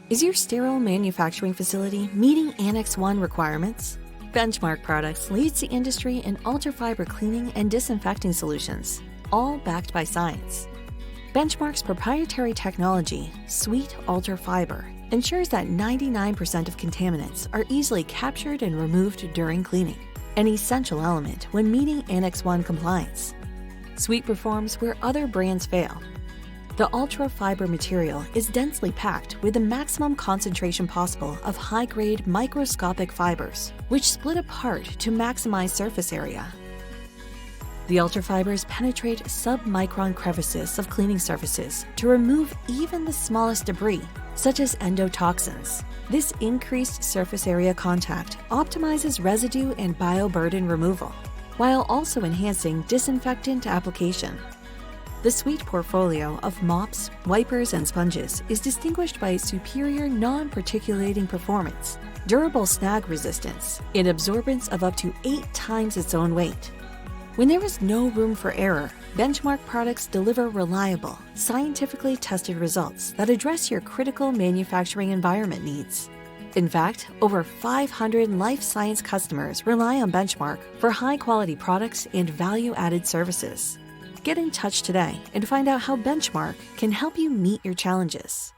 Is your sterile manufacturing facility meeting Annex 1 requirements? Benchmark Products leads the industry in ultra-fiber cleaning and disinfecting solutions, all backed by science. Benchmark's proprietary technology, Sweet Ultra Fiber, ensures that 99% of contaminants are easily captured and removed during cleaning, an essential element when meeting Annex 1 compliance. Sweet performs where other brands fail. The ultra fiber material is densely packed with the maximum concentration possible of high-grade microscopic fibers, which split apart to maximize surface area. The ultrafibers penetrate sub-micron crevices of cleaning surfaces to remove even the smallest debris, such as endotoxins. This increased surface area contact optimizes residue and bioburden removal, while also enhancing disinfectant application. The Sweet portfolio of mops, wipers, and sponges is distinguished by its superior non-particulating performance, durable snag resistance, and absorbance of up to 8 times its own weight. When there is no room for error, Benchmark products deliver reliable, scientifically tested results that address your critical manufacturing environment needs. In fact, over 500 life science customers rely on Benchmark for high-quality products and value-added services. Get in touch today and find out how Benchmark can help you meet your challenges.